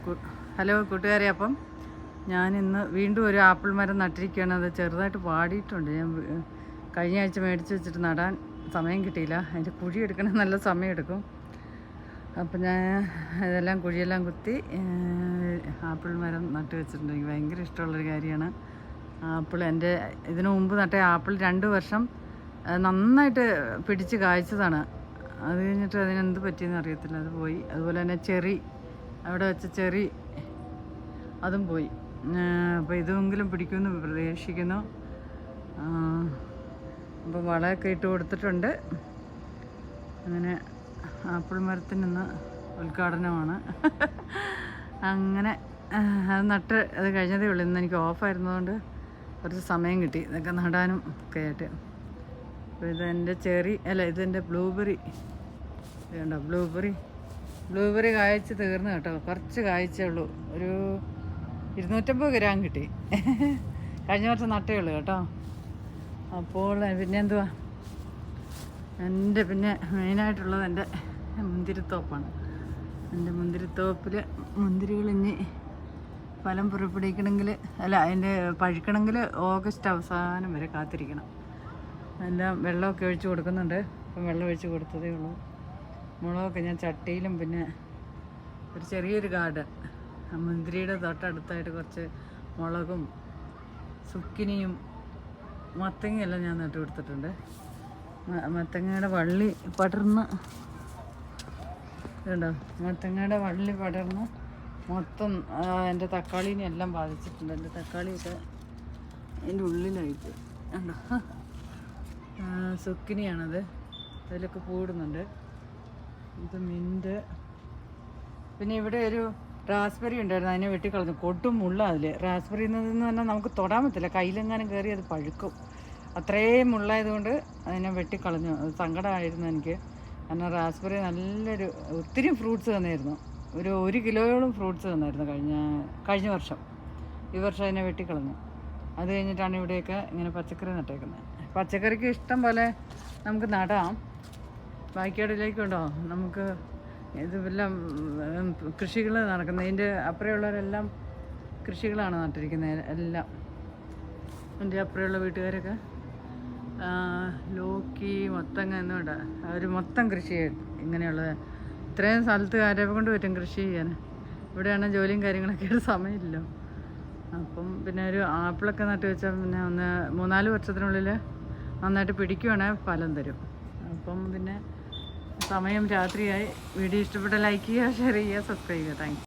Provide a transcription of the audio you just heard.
Hello കൂട്ടുകാരെ, അപ്പം ഞാനിന്ന് വീണ്ടും ഒരു ആപ്പിൾ മരം നട്ടിരിക്കുകയാണ്. അത് ചെറുതായിട്ട് വാടിയിട്ടുണ്ട്. ഞാൻ കഴിഞ്ഞ ആഴ്ച മേടിച്ച് വെച്ചിട്ട് നടാൻ സമയം കിട്ടിയില്ല. അതിൻ്റെ കുഴി എടുക്കണ നല്ല സമയമെടുക്കും. അപ്പം ഞാൻ ഇതെല്ലാം കുഴിയെല്ലാം കുത്തി ആപ്പിൾ മരം നട്ട് വെച്ചിട്ടുണ്ട്. എനിക്ക് ഭയങ്കര ഇഷ്ടമുള്ളൊരു കാര്യമാണ് ആപ്പിൾ. എൻ്റെ ഇതിനു മുമ്പ് നട്ട ആപ്പിൾ 2 വർഷം നന്നായിട്ട് പിടിച്ച് കായ്ച്ചതാണ്. അത് കഴിഞ്ഞിട്ട് അതിനെന്ത് പറ്റിയെന്ന് അറിയത്തില്ല, അത് പോയി. അതുപോലെ തന്നെ ചെറി, അവിടെ വെച്ച ചെറി അതും പോയി. അപ്പോൾ ഇതെങ്കിലും പിടിക്കുമെന്ന് പ്രതീക്ഷിക്കുന്നു. അപ്പോൾ വളമൊക്കെ ഇട്ട് കൊടുത്തിട്ടുണ്ട്. അങ്ങനെ ആപ്പിൾ മരത്തിനിന്ന് ഉദ്ഘാടനമാണ്. അങ്ങനെ അത് നട്ട് അത് കഴിഞ്ഞതേ ഉള്ളൂ. ഇന്ന് എനിക്ക് ഓഫായിരുന്നതുകൊണ്ട് കുറച്ച് സമയം കിട്ടി ഇതൊക്കെ നടാനും ഒക്കെ ആയിട്ട്. അപ്പോൾ ഇതെൻ്റെ ചെറി ഇതെൻ്റെ ബ്ലൂബെറി. ഇതുണ്ടോ ബ്ലൂബെറി കായ്ച്ച് തീർന്നു കേട്ടോ. കുറച്ച് കായ്ച്ചേ ഉള്ളൂ. ഒരു 250 ഗ്രാം കിട്ടി. കഴിഞ്ഞ വർഷം നട്ടേ ഉള്ളൂ കേട്ടോ. അപ്പോൾ പിന്നെ എന്തുവാ, എൻ്റെ പിന്നെ മെയിനായിട്ടുള്ളത് എൻ്റെ മുന്തിരിത്തോപ്പാണ്. എൻ്റെ മുന്തിരിത്തോപ്പിൽ മുന്തിരികൾ ഇനി ഫലം പുറപ്പെടുവിക്കണമെങ്കിൽ അതിൻ്റെ പഴുക്കണമെങ്കിൽ ഓഗസ്റ്റ് അവസാനം വരെ കാത്തിരിക്കണം. എല്ലാം വെള്ളമൊക്കെ ഒഴിച്ച് കൊടുക്കുന്നുണ്ട്. ഇപ്പം വെള്ളം ഒഴിച്ച് കൊടുത്തതേ ഉള്ളൂ. മുളകൊക്കെ ഞാൻ ചട്ടിയിലും പിന്നെ ഒരു ചെറിയൊരു ഗാർഡൻ, മുന്തിരിയുടെ തൊട്ടടുത്തായിട്ട് കുറച്ച് മുളകും സുക്കിനിയും മത്തങ്ങയെല്ലാം ഞാൻ നട്ടു കൊടുത്തിട്ടുണ്ട്. മത്തങ്ങയുടെ വള്ളി പടർന്ന് ഇതുണ്ടോ, മത്തങ്ങയുടെ വള്ളി പടർന്ന് മൊത്തം എൻ്റെ തക്കാളീനെ എല്ലാം ബാധിച്ചിട്ടുണ്ട്. എൻ്റെ തക്കാളിയൊക്കെ അതിൻ്റെ ഉള്ളിലായിട്ട് ഉണ്ടോ. സുക്കിനിയാണത്, അതിലൊക്കെ പൂടുന്നുണ്ട്. ഇത് മിൻറ്റ്. പിന്നെ ഇവിടെ ഒരു റാസ്ബെറി ഉണ്ടായിരുന്നു, അതിനെ വെട്ടിക്കളഞ്ഞു. കൊട്ടും മുള്ള അതിൽ. റാസ്ബെറി എന്ന് പറഞ്ഞാൽ നമുക്ക് തൊടാൻ പറ്റില്ല, കയ്യിലെങ്ങാനും കയറി അത് പഴുക്കും. അത്രയും മുള്ളായതുകൊണ്ട് അതിനെ വെട്ടിക്കളഞ്ഞു. അത് സങ്കടമായിരുന്നു എനിക്ക്. കാരണം റാസ്ബെറി നല്ലൊരു ഒത്തിരി ഫ്രൂട്ട്സ് തന്നായിരുന്നു. ഒരു 1 കിലോയോളം ഫ്രൂട്ട്സ് തന്നായിരുന്നു കഴിഞ്ഞ വർഷം. ഈ വർഷം അതിനെ വെട്ടിക്കളഞ്ഞു. അത് കഴിഞ്ഞിട്ടാണ് ഇവിടെയൊക്കെ ഇങ്ങനെ പച്ചക്കറി നട്ടേക്കുന്നത്. പച്ചക്കറിക്ക് ഇഷ്ടം പോലെ നമുക്ക് നടാം. ബാക്കിയടിലേക്കുണ്ടോ നമുക്ക് ഇതെല്ലാം കൃഷികൾ നടക്കുന്നത്. ഇതിൻ്റെ അപ്പുറമുള്ളവരെല്ലാം കൃഷികളാണ് നട്ടിരിക്കുന്നത് എല്ലാം. എൻ്റെ അപ്പുറമുള്ള വീട്ടുകാരൊക്കെ ലോക്കി മത്തങ്ങ എന്നുണ്ട്. അവർ മൊത്തം കൃഷി ചെയ്യും. ഇങ്ങനെയുള്ളത് ഇത്രയും സ്ഥലത്ത് ആരെ കൊണ്ട് പറ്റും കൃഷി ചെയ്യാൻ? ഇവിടെയാണ് ജോലിയും കാര്യങ്ങളൊക്കെ ആയിട്ട് സമയമില്ലല്ലോ. അപ്പം പിന്നെ ഒരു ആപ്പിളൊക്കെ നട്ട് വെച്ചാൽ പിന്നെ 3-4 വർഷത്തിനുള്ളിൽ നന്നായിട്ട് പിടിക്കുവാണെങ്കിൽ ഫലം തരും. അപ്പം പിന്നെ സമയം രാത്രിയായി. വീഡിയോ ഇഷ്ടപ്പെട്ട ലൈക്ക് ചെയ്യുക, ഷെയർ ചെയ്യുക, സബ്സ്ക്രൈബ് ചെയ്യുക. താങ്ക്സ്.